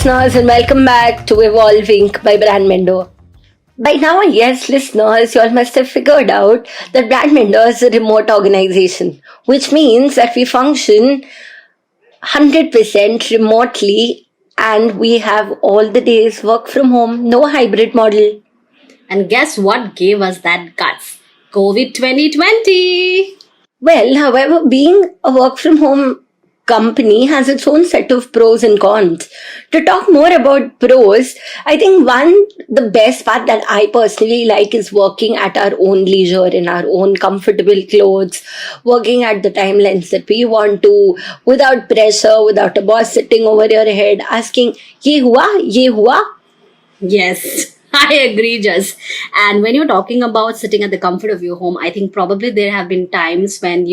listeners, and welcome back to Evolvelnk by Brand Mendo. By now, yes, listeners, you all must have figured out that Brand Mendo is a remote organization, which means that we function 100% remotely and we have all the days work from home, no hybrid model. And guess what gave us that guts? COVID 2020. Well, however, being a work from home company has its own set of pros and cons. To talk more about pros, I think the best part that I personally like is working at our own leisure, in our own comfortable clothes, working at the timelines that we want to, without pressure, without a boss sitting over your head asking, ye hua, ye hua? Yes, I agree, Jess. And when you're talking about sitting at the comfort of your home, I think probably there have been times when,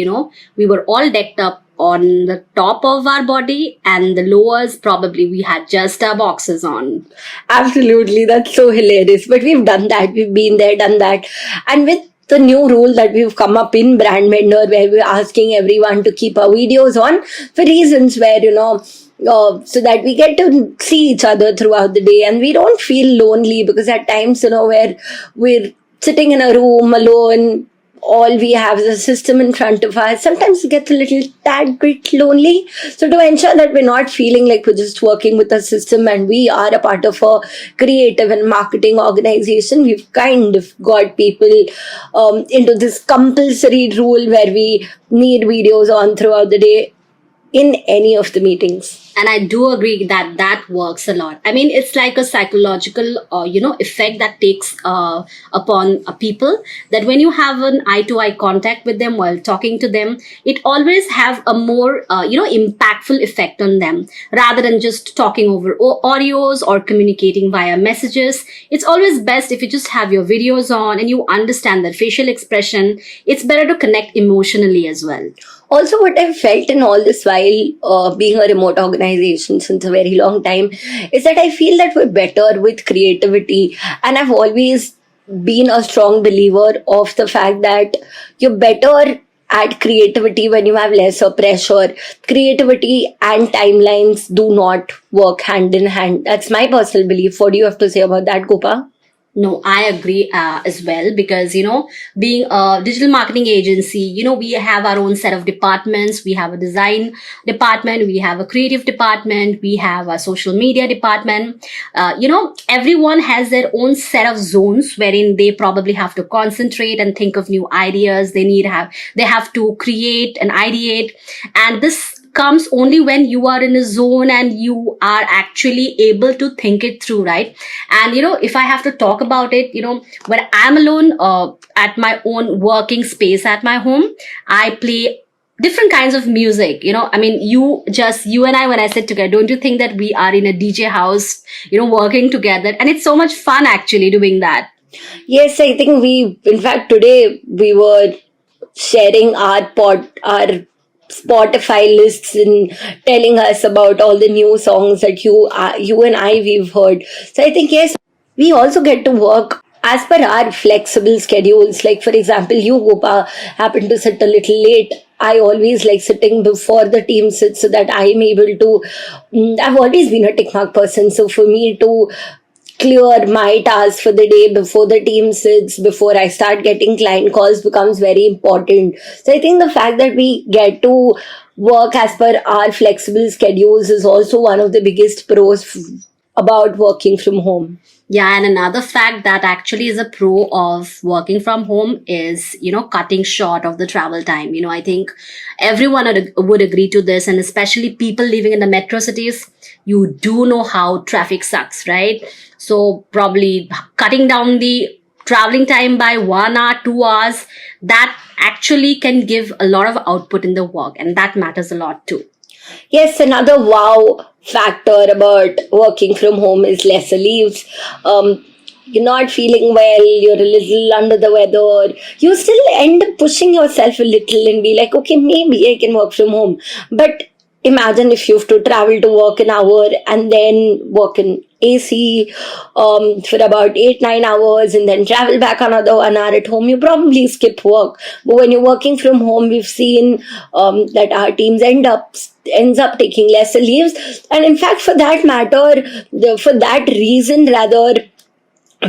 we were all decked up on the top of our body and the lowers, probably we had just our boxes on. Absolutely, that's so hilarious. But we've done that. We've been there, done that. And with the new rule that we've come up in Brand Mender, where we're asking everyone to keep our videos on for reasons where, so that we get to see each other throughout the day and we don't feel lonely, because at times, where we're sitting in a room alone, all we have is a system in front of us. Sometimes it gets a little tad bit lonely. So to ensure that we're not feeling like we're just working with a system and we are a part of a creative and marketing organization, we've kind of got people into this compulsory rule where we need videos on throughout the day in any of the meetings. And I do agree that that works a lot. I mean, it's like a psychological, effect that takes upon people, that when you have an eye-to-eye contact with them while talking to them, it always have a more, impactful effect on them rather than just talking over audios or communicating via messages. It's always best if you just have your videos on and you understand that facial expression. It's better to connect emotionally as well. Also, what I've felt in all this while being a remote organization since a very long time is that I feel that we're better with creativity. And I've always been a strong believer of the fact that you're better at creativity when you have lesser pressure. Creativity and timelines do not work hand in hand. That's my personal belief. What do you have to say about that, Gopa? No, I agree as well, because, being a digital marketing agency, we have our own set of departments. We have a design department, we have a creative department, we have a social media department. Everyone has their own set of zones wherein they probably have to concentrate and think of new ideas. They have to create and ideate. And this comes only when you are in a zone and you are actually able to think it through, right? And if I have to talk about it, when I'm alone at my own working space at my home, I play different kinds of music. I mean, you and I, when I sit together, don't you think that we are in a DJ house, working together? And it's so much fun actually doing that. Yes, I think in fact, today we were sharing our Spotify lists and telling us about all the new songs that you and we've heard. So I think, yes, we also get to work as per our flexible schedules. Like, for example, you, Gopa, happen to sit a little late. I always like sitting before the team sits so that I'm able to, I've always been a tick mark person. So for me to clear my tasks for the day before the team sits, before I start getting client calls, becomes very important. So I think the fact that we get to work as per our flexible schedules is also one of the biggest pros about working from home. Yeah, and another fact that actually is a pro of working from home is, cutting short of the travel time. I think everyone would agree to this, and especially people living in the metro cities. You do know how traffic sucks, right? So probably cutting down the traveling time by 1 hour, 2 hours, that actually can give a lot of output in the work, and that matters a lot too. Yes, another wow factor about working from home is lesser leaves. You're not feeling well, you're a little under the weather, you still end up pushing yourself a little and be like, okay, maybe I can work from home. But imagine if you have to travel to work an hour and then work in AC for about 8-9 hours and then travel back another 1 hour at home, you probably skip work. But when you're working from home, we've seen that our teams ends up taking lesser leaves, and in fact, for that matter, for that reason rather,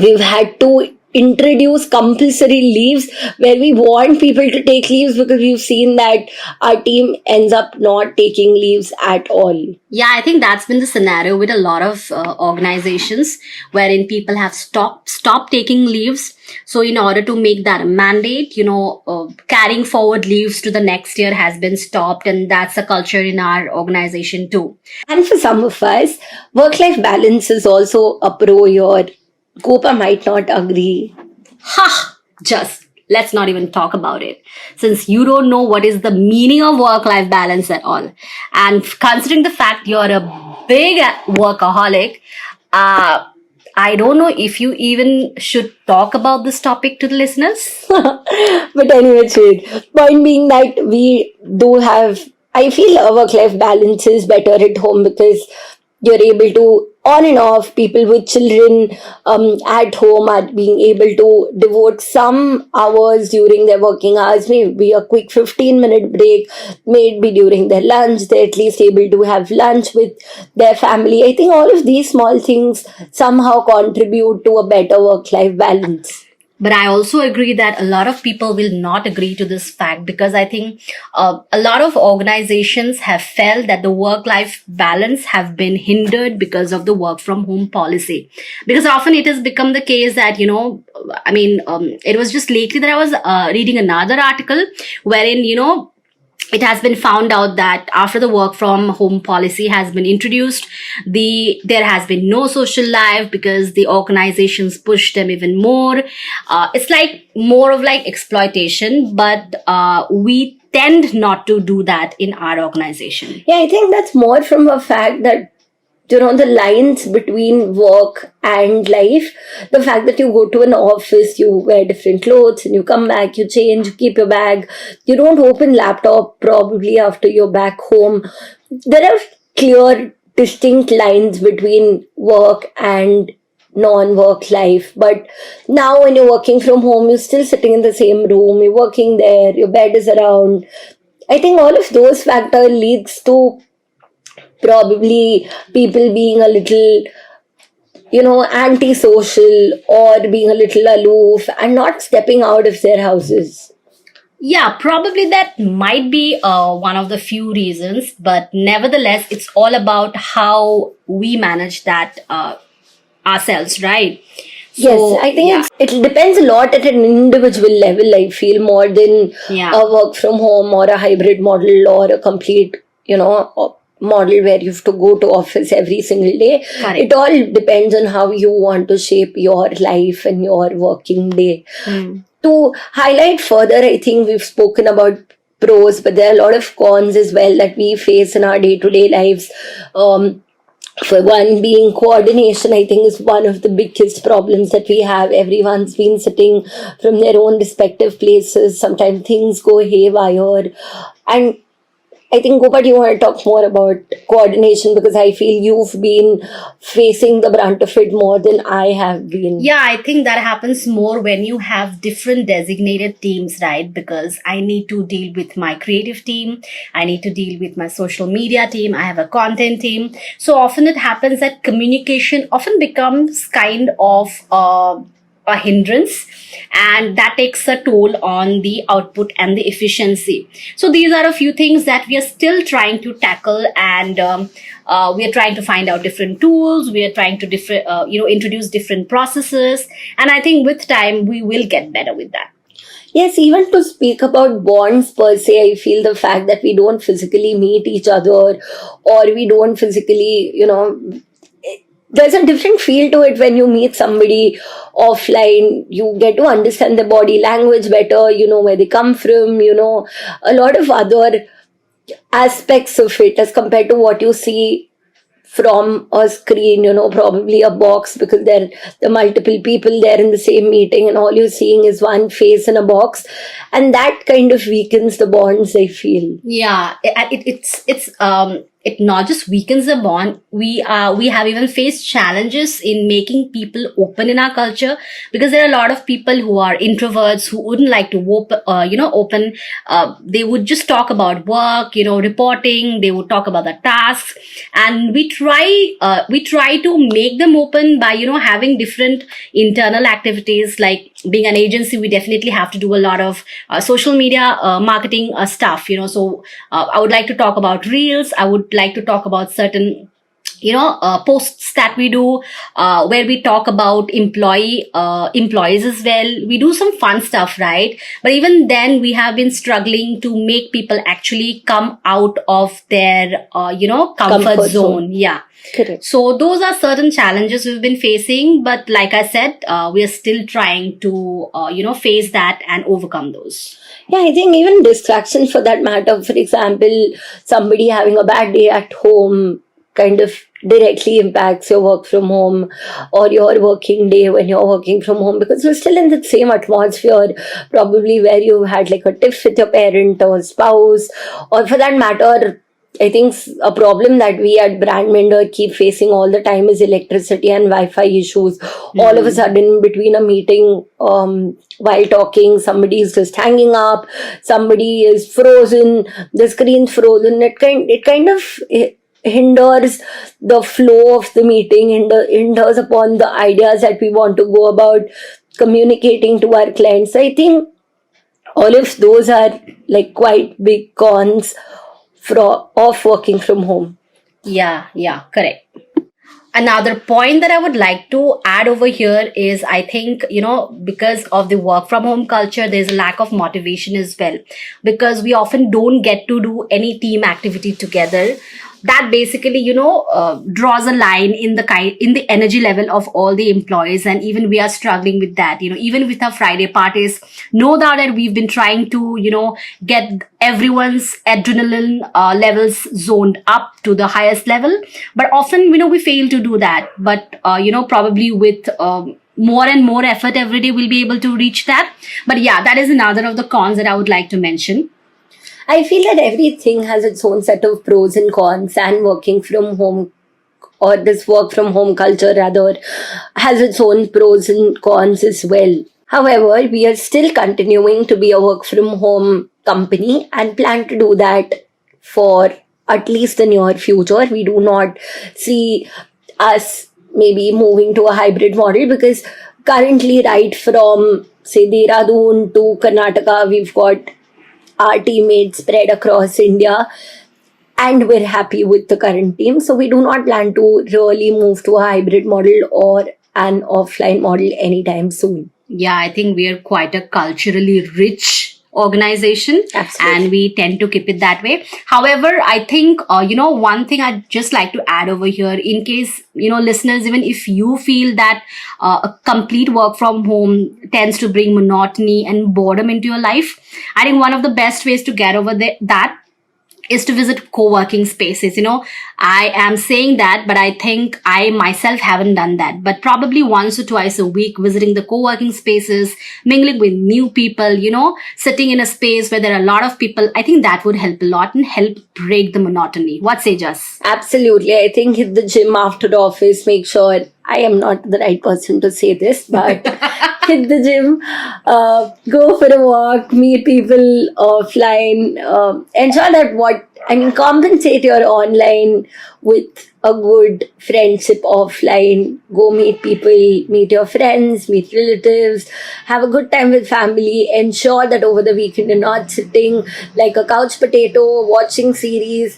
we've had to introduce compulsory leaves where we want people to take leaves because we've seen that our team ends up not taking leaves at all. Yeah, I think that's been the scenario with a lot of organizations wherein people have stopped taking leaves. So in order to make that a mandate, carrying forward leaves to the next year has been stopped, and that's a culture in our organization too. And for some of us, work-life balance is also a pro here. Gopa might not agree. Ha! Just let's not even talk about it, since you don't know what is the meaning of work-life balance at all. And considering the fact you're a big workaholic, I don't know if you even should talk about this topic to the listeners. But anyway, Chid, point being that we do have, I feel a work-life balance is better at home because you're able to, on and off, people with children at home are being able to devote some hours during their working hours, maybe a quick 15-minute break, maybe during their lunch, they're at least able to have lunch with their family. I think all of these small things somehow contribute to a better work-life balance. But I also agree that a lot of people will not agree to this fact, because I think a lot of organizations have felt that the work-life balance have been hindered because of the work from home policy. Because often it has become the case that, it was just lately that I was reading another article wherein, it has been found out that after the work from home policy has been introduced, there has been no social life because the organizations push them even more. It's like more of like exploitation, but we tend not to do that in our organization. Yeah, I think that's more from a fact that the lines between work and life, the fact that you go to an office, you wear different clothes and you come back, you change, you keep your bag, you don't open laptop probably after you're back home. There are clear, distinct lines between work and non-work life. But now when you're working from home, you're still sitting in the same room, you're working there, your bed is around. I think all of those factors leads to probably people being a little, antisocial or being a little aloof and not stepping out of their houses. Yeah, probably that might be one of the few reasons, but nevertheless, it's all about how we manage that ourselves, right? Yes, I think it depends a lot at an individual level, I feel, more than a work from home or a hybrid model or a complete, model where you have to go to office every single day. Correct. It all depends on how you want to shape your life and your working day. To highlight further, I think we've spoken about pros, but there are a lot of cons as well that we face in our day-to-day lives. For one, being coordination, I think, is one of the biggest problems that we have. Everyone's been sitting from their own respective places. Sometimes things go haywire. And I think, Gopa, do you want to talk more about coordination? Because I feel you've been facing the brunt of it more than I have been. Yeah, I think that happens more when you have different designated teams, right? Because I need to deal with my creative team. I need to deal with my social media team. I have a content team. So often it happens that communication often becomes kind of a hindrance, and that takes a toll on the output and the efficiency. So these are a few things that we are still trying to tackle, and we are trying to find out different tools. We are trying to introduce different processes, and I think with time we will get better with that. Yes, even to speak about bonds per se, I feel the fact that we don't physically meet each other or we don't physically, there's a different feel to it when you meet somebody offline. You get to understand their body language better, where they come from, a lot of other aspects of it as compared to what you see from a screen, probably a box, because there are multiple people there in the same meeting and all you're seeing is one face in a box, and that kind of weakens the bonds, I feel. Yeah, it not just weakens the bond, we have even faced challenges in making people open in our culture, because there are a lot of people who are introverts who wouldn't like to open. They would just talk about work, reporting. They would talk about the tasks, and we try to make them open by having different internal activities. Like being an agency, we definitely have to do a lot of social media marketing stuff. So I would like to talk about reels. I would like to talk about certain posts that we do, where we talk about employees as well. We do some fun stuff, right? But even then, we have been struggling to make people actually come out of their comfort zone. Yeah. Correct. So those are certain challenges we've been facing, but like I said, we are still trying to face that and overcome those. Yeah, I think even distractions for that matter. For example, somebody having a bad day at home kind of directly impacts your work from home or your working day when you're working from home, because you're still in the same atmosphere, probably where you had like a tiff with your parent or spouse, or for that matter, I think a problem that we at Brand Mender keep facing all the time is electricity and Wi-Fi issues. All of a sudden, between a meeting, while talking, somebody is just hanging up, somebody is frozen, the screen's frozen. It kind of hinders the flow of the meeting, hinders upon the ideas that we want to go about communicating to our clients. So I think all of those are like quite big cons of working from home. Yeah, correct. Another point that I would like to add over here is, I think, because of the work from home culture, there's a lack of motivation as well, because we often don't get to do any team activity together. That basically, draws a line in the energy level of all the employees. And even we are struggling with that, even with our Friday parties. No doubt that we've been trying to, get everyone's adrenaline levels zoned up to the highest level. But often, we fail to do that. But, probably with more and more effort every day, we'll be able to reach that. But yeah, that is another of the cons that I would like to mention. I feel that everything has its own set of pros and cons, and working from home, or this work from home culture rather, has its own pros and cons as well. However, we are still continuing to be a work from home company and plan to do that for at least the near future. We do not see us maybe moving to a hybrid model, because currently, right from say Dehradun to Karnataka, we've got our teammates spread across India, and we're happy with the current team. So we do not plan to really move to a hybrid model or an offline model anytime soon. Yeah, I think we are quite a culturally rich organization. Absolutely. And we tend to keep it that way. However, I think, one thing I'd just like to add over here, in case, listeners, even if you feel that a complete work from home tends to bring monotony and boredom into your life, I think one of the best ways to get over that is to visit co-working spaces. I am saying that, but I think I myself haven't done that. But probably once or twice a week, visiting the co-working spaces, mingling with new people, sitting in a space where there are a lot of people, I think that would help a lot and help break the monotony. What say, Jess? Absolutely. I think hit the gym after the office, make sure, I am not the right person to say this, but hit the gym, go for a walk, meet people offline, ensure that compensate your online with a good friendship offline. Go meet people, meet your friends, meet relatives, have a good time with family. Ensure that over the weekend you're not sitting like a couch potato watching series.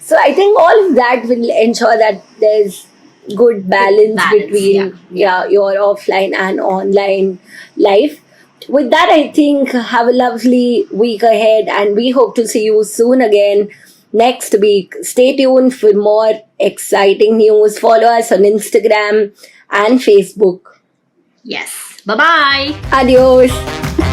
So I think all of that will ensure that there's good balance between your offline and online life. With that, I think have a lovely week ahead, and we hope to see you soon again next week. Stay tuned for more exciting news. Follow us on Instagram and Facebook. Yes. Bye-bye. Adios.